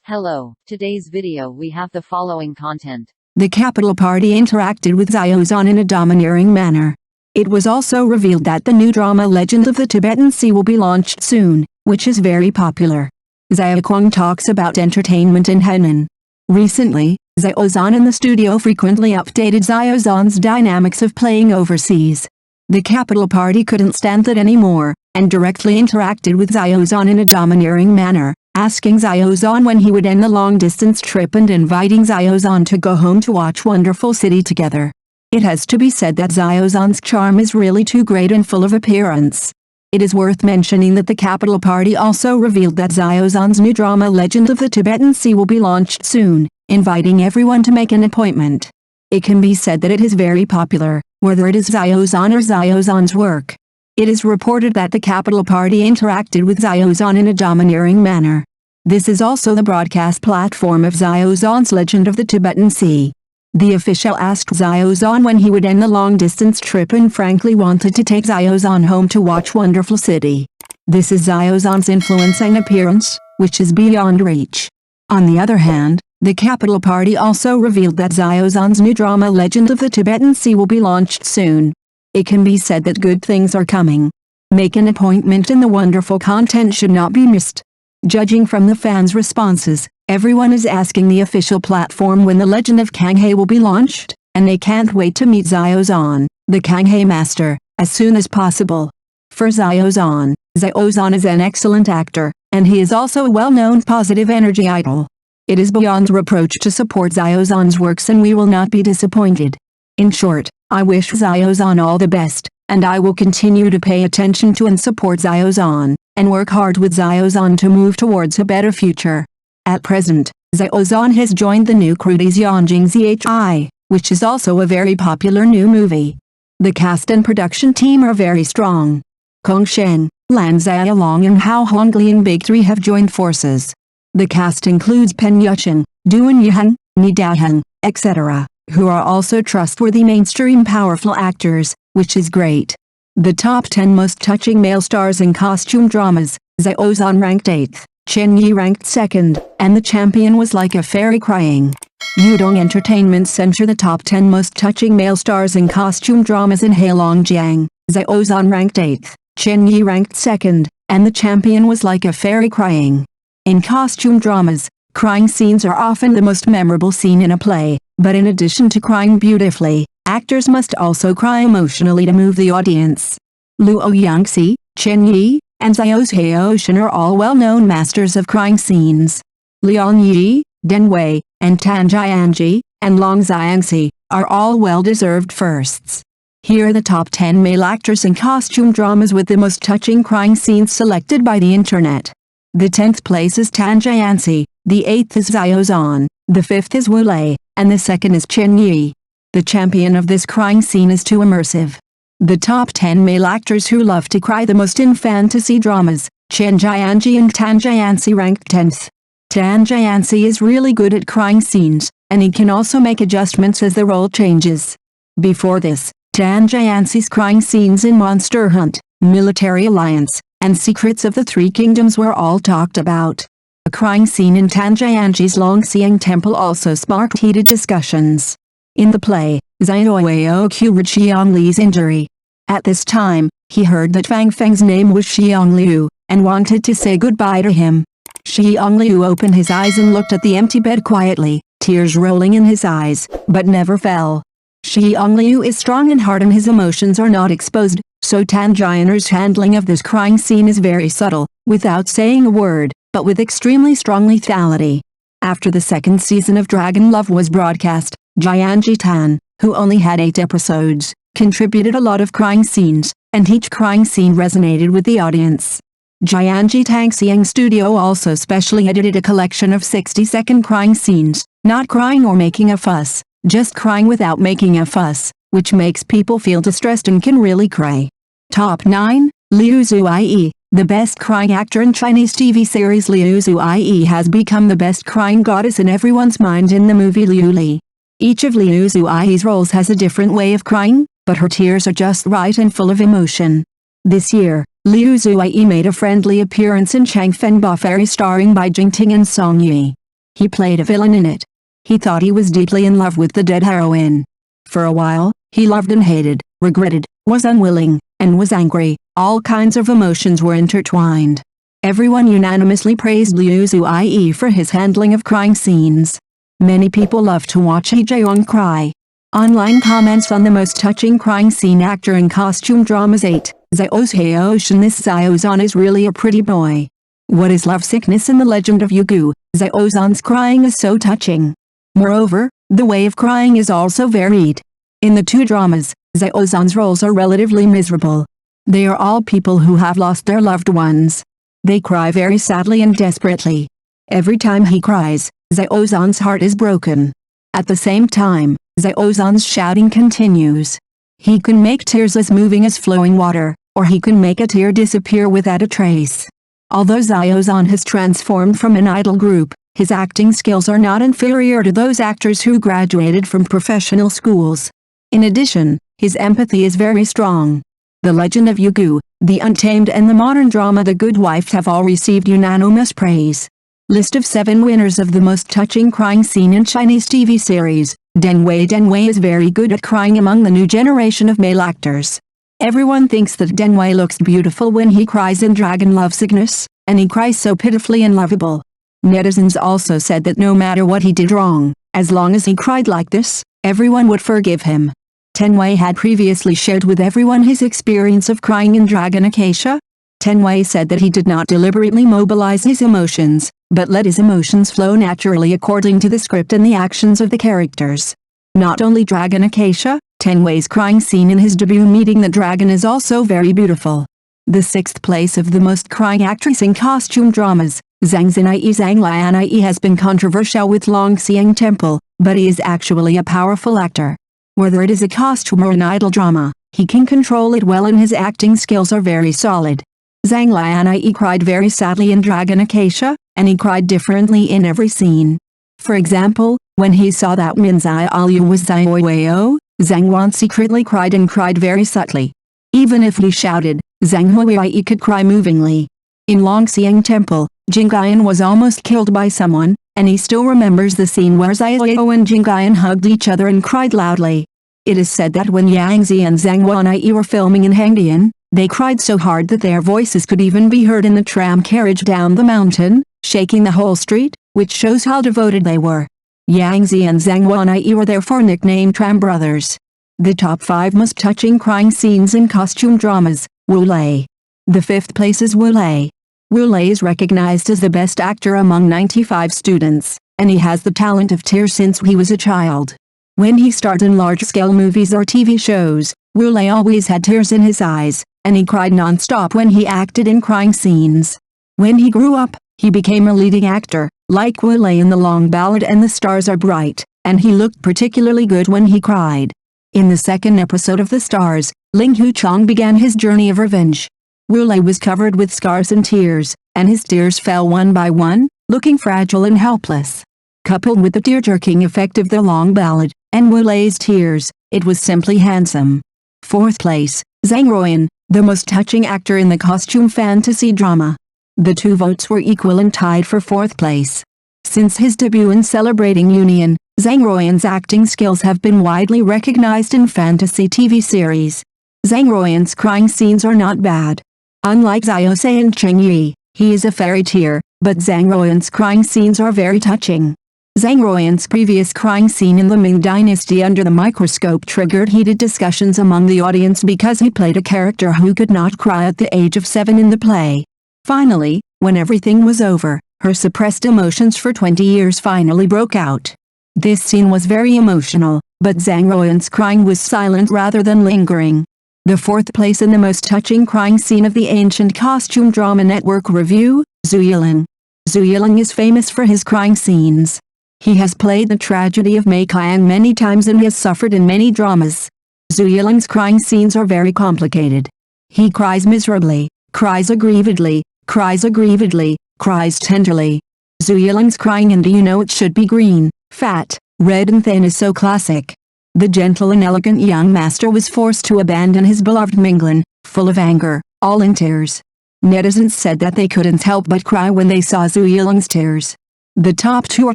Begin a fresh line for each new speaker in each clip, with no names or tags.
Hello, today's video we have the following content.
The Capital Party interacted with Xiao Zhan in a domineering manner. It was also revealed that the new drama Legend of the Tibetan Sea will be launched soon, which is very popular. Xiao Zhan talks about entertainment in Henan. Recently, Xiao Zhan in the studio frequently updated Xiao Zhan's dynamics of playing overseas. The Capital Party couldn't stand it anymore, and directly interacted with Xiao Zhan in a domineering manner, asking Xiao Zhan when he would end the long-distance trip and inviting Xiao Zhan to go home to watch Wonderful City together. It has to be said that Xiao Zhan's charm is really too great and full of appearance. It is worth mentioning that the Capital Party also revealed that Xiao Zhan's new drama Legend of the Tibetan Sea will be launched soon, inviting everyone to make an appointment. It can be said that it is very popular, whether it is Xiao Zhan or Xiao Zhan's work. It is reported that the Capital Party interacted with Xiao Zhan in a domineering manner. This is also the broadcast platform of Xiao Zhan's Legend of the Tibetan Sea. The official asked Xiao Zhan when he would end the long-distance trip and frankly wanted to take Xiao Zhan home to watch Wonderful City. This is Xiao Zhan's influence and appearance, which is beyond reach. On the other hand, the Capital Party also revealed that Xiao Zhan's new drama Legend of the Tibetan Sea will be launched soon. It can be said that good things are coming. Make an appointment and the wonderful content should not be missed. Judging from the fans' responses, everyone is asking the official platform when the Legend of Canghai will be launched, and they can't wait to meet Xiao Zhan, the Canghai master, as soon as possible. For Xiao Zhan is an excellent actor, and he is also a well-known positive energy idol. It is beyond reproach to support Xiao Zhan's works and we will not be disappointed. In short, I wish Xiao Zhan all the best, and I will continue to pay attention to and support Xiao Zhan, and work hard with Xiao Zhan to move towards a better future. At present, Xiao Zhan has joined the new Crudy Xianjing Zhi, which is also a very popular new movie. The cast and production team are very strong. Kong Shen, Lan Xiaolong and Hao Hongliang Big Three have joined forces. The cast includes Pen Yucheng, Duan Yuheng, Ni Daoheng, etc., who are also trustworthy mainstream powerful actors, which is great. The top 10 most touching male stars in costume dramas, Xiao Zhan ranked 8th, Chen Yi ranked 2nd, and the champion was like a fairy crying. Yudong Entertainment censor the top 10 most touching male stars in costume dramas in Heilongjiang, Xiao Zhan ranked 8th, Chen Yi ranked 2nd, and the champion was like a fairy crying. In costume dramas, crying scenes are often the most memorable scene in a play, but in addition to crying beautifully, actors must also cry emotionally to move the audience. Luo Yangxi, Chen Yi, and Xiao Zhan are all well-known masters of crying scenes. Liang Yi, Deng Wei, and Tan Jianji, and Long Xiangxi, are all well-deserved firsts. Here are the top 10 male actors in costume dramas with the most touching crying scenes selected by the internet. The 10th place is Tan Jianxi, the 8th is Xiao Zhan, the 5th is Wu Lei, and the 2nd is Chen Yi. The champion of this crying scene is too immersive. The top 10 male actors who love to cry the most in fantasy dramas, Chen Jianji and Tan Jianxi ranked 10th. Tan Jianxi is really good at crying scenes, and he can also make adjustments as the role changes. Before this, Tan Jianxi's crying scenes in Monster Hunt, Military Alliance, and Secrets of the Three Kingdoms were all talked about. A crying scene in Tan Jianji's Longxiang Temple also sparked heated discussions. In the play, Xiao cured Xiang Li's injury. At this time, he heard that Fang Feng's name was Xiang Liu, and wanted to say goodbye to him. Xiang Liu opened his eyes and looked at the empty bed quietly, tears rolling in his eyes, but never fell. Xiang Liu is strong in heart and his emotions are not exposed, so Tan Jian's handling of this crying scene is very subtle, without saying a word, but with extremely strong lethality. After the second season of Dragon Love was broadcast, Jianji Tan, who only had 8 episodes, contributed a lot of crying scenes, and each crying scene resonated with the audience. Jianji Tangxiang Studio also specially edited a collection of 60-second crying scenes, not crying or making a fuss, just crying without making a fuss, which makes people feel distressed and can really cry. Top 9, Liu Zuiyi, the best crying actor in Chinese TV series. Liu Zuiyi has become the best crying goddess in everyone's mind in the movie Liu Li. Each of Liu Zuiyi's roles has a different way of crying, but her tears are just right and full of emotion. This year, Liu Zuiyi made a friendly appearance in Changfeng Ba Fairy starring Bai Jingting and Song Yi. He played a villain in it. He thought he was deeply in love with the dead heroine. For a while, he loved and hated, regretted, was unwilling, and was angry. All kinds of emotions were intertwined. Everyone unanimously praised Liu Zuiyi for his handling of crying scenes. Many people love to watch He Jaeyoung cry. Online comments on the most touching crying scene actor in costume dramas 8. Xiao Zhan. This Xiao Zhan is really a pretty boy. What is lovesickness in the legend of Yugu? Xiao Zhan's crying is so touching. Moreover, the way of crying is also varied. In the two dramas, Xiao Zhan's roles are relatively miserable. They are all people who have lost their loved ones. They cry very sadly and desperately. Every time he cries, Xiao Zhan's heart is broken. At the same time, Xiao Zhan's shouting continues. He can make tears as moving as flowing water, or he can make a tear disappear without a trace. Although Xiao Zhan has transformed from an idol group, his acting skills are not inferior to those actors who graduated from professional schools. In addition, his empathy is very strong. The Legend of Yugu, The Untamed and the modern drama The Good Wife have all received unanimous praise. List of 7 winners of the most touching crying scene in Chinese TV series. Denwei is very good at crying among the new generation of male actors. Everyone thinks that Denwei looks beautiful when he cries in Dragon Lovesickness, and he cries so pitifully and lovable. Netizens also said that no matter what he did wrong, as long as he cried like this, everyone would forgive him. Denwei had previously shared with everyone his experience of crying in Dragon Acacia. Denwei said that he did not deliberately mobilize his emotions, but let his emotions flow naturally according to the script and the actions of the characters. Not only Dragon Acacia, Denwei's crying scene in his debut meeting the dragon is also very beautiful. The 6th place of the most crying actress in costume dramas, Zhang Lianyi has been controversial with Longxiang Temple, but he is actually a powerful actor. Whether it is a costume or an idol drama, he can control it well and his acting skills are very solid. Zhang Lianyi cried very sadly in Dragon Acacia, and he cried differently in every scene. For example, when he saw that Min Xiaoliu was Xiaoyao, Zhang Wan secretly cried and cried very subtly. Even if he shouted, Zhang Huiyi could cry movingly. In Longxiang Temple, Jingyan was almost killed by someone, and he still remembers the scene where Xiaoyao and Jingyan hugged each other and cried loudly. It is said that when Yang Zi and Zhang Wanyi were filming in Hangdian, they cried so hard that their voices could even be heard in the tram carriage down the mountain, shaking the whole street, which shows how devoted they were. Yang Zi and Zhang Wanyi were therefore nicknamed Tram Brothers. The top 5 most touching crying scenes in costume dramas. Wu Lei. The 5th place is Wu Lei. Wu Lei is recognized as the best actor among 95 students, and he has the talent of tears since he was a child. When he starred in large-scale movies or TV shows, Wu Lei always had tears in his eyes, and he cried non-stop when he acted in crying scenes. When he grew up, he became a leading actor, like Wu Lei in The Long Ballad and The Stars Are Bright, and he looked particularly good when he cried. In the 2nd episode of The Stars, Ling Huchong began his journey of revenge. Wu Lei was covered with scars and tears, and his tears fell one by one, looking fragile and helpless. Coupled with the tear-jerking effect of The Long Ballad, and Wu Lei's tears, it was simply handsome. 4th place, Zhang Ruoyan, the most touching actor in the costume fantasy drama. The 2 votes were equal and tied for 4th place. Since his debut in Celebrating Union, Zhang Ruoyan's acting skills have been widely recognized in fantasy TV series. Zhang Ruoyan's crying scenes are not bad. Unlike Xiao Zhan and Cheng Yi, he is a fairy tear, but Zhang Ruoyan's crying scenes are very touching. Zhang Ruoyan's previous crying scene in the Ming Dynasty Under the Microscope triggered heated discussions among the audience because he played a character who could not cry at the age of 7 in the play. Finally, when everything was over, her suppressed emotions for 20 years finally broke out. This scene was very emotional, but Zhang Ruoyan's crying was silent rather than lingering. The 4th place in the most touching crying scene of the ancient costume drama network review, Zhu Yiling. Zhu Yiling is famous for his crying scenes. He has played the tragedy of Meikai many times and has suffered in many dramas. Zhu Yiling's crying scenes are very complicated. He cries miserably, cries aggrievedly, cries tenderly. Zhu Yiling's crying in Do You Know It Should Be Green, Fat, Red and Thin is so classic. The gentle and elegant young master was forced to abandon his beloved Minglan, full of anger, all in tears. Netizens said that they couldn't help but cry when they saw Zhu Yiling's tears. The top two are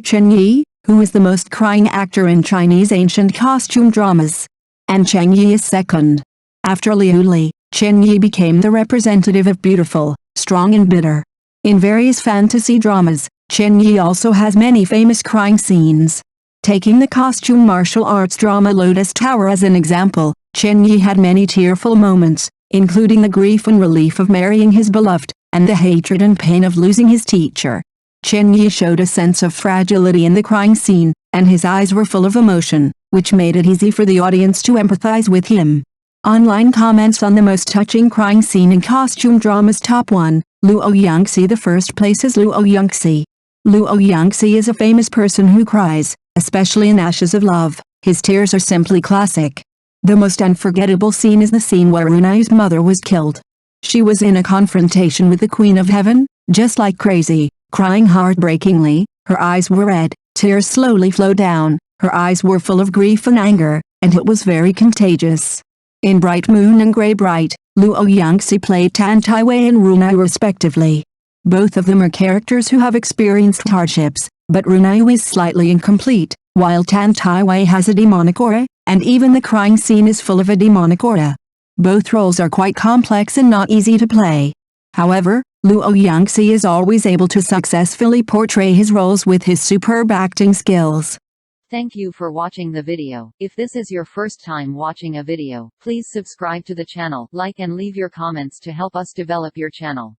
Chen Yi, who is the most crying actor in Chinese ancient costume dramas, and Cheng Yi is second. After Liu Li, Chen Yi became the representative of beautiful, strong and bitter. In various fantasy dramas, Chen Yi also has many famous crying scenes. Taking the costume martial arts drama Lotus Tower as an example, Chen Yi had many tearful moments, including the grief and relief of marrying his beloved, and the hatred and pain of losing his teacher. Chen Yi showed a sense of fragility in the crying scene, and his eyes were full of emotion, which made it easy for the audience to empathize with him. Online comments on the most touching crying scene in costume dramas. Top 1, Luo Yangxi. The first place is Luo Yangxi. Luo Yangxi is a famous person who cries, especially in Ashes of Love. His tears are simply classic. The most unforgettable scene is the scene where Runai's mother was killed. She was in a confrontation with the Queen of Heaven, just like crazy, crying heartbreakingly. Her eyes were red, tears slowly flowed down, her eyes were full of grief and anger, and it was very contagious. In Bright Moon and Grey Bright, Luo Yangxi played Tan Taiwei and Runai respectively. Both of them are characters who have experienced hardships, but Runai is slightly incomplete, while Tan Taiwei has a demonic aura, and even the crying scene is full of a demonic aura. Both roles are quite complex and not easy to play. However, Luo Yangxi is always able to successfully portray his roles with his superb acting skills.
Thank you for watching the video. If this is your first time watching a video, please subscribe to the channel, like and leave your comments to help us develop your channel.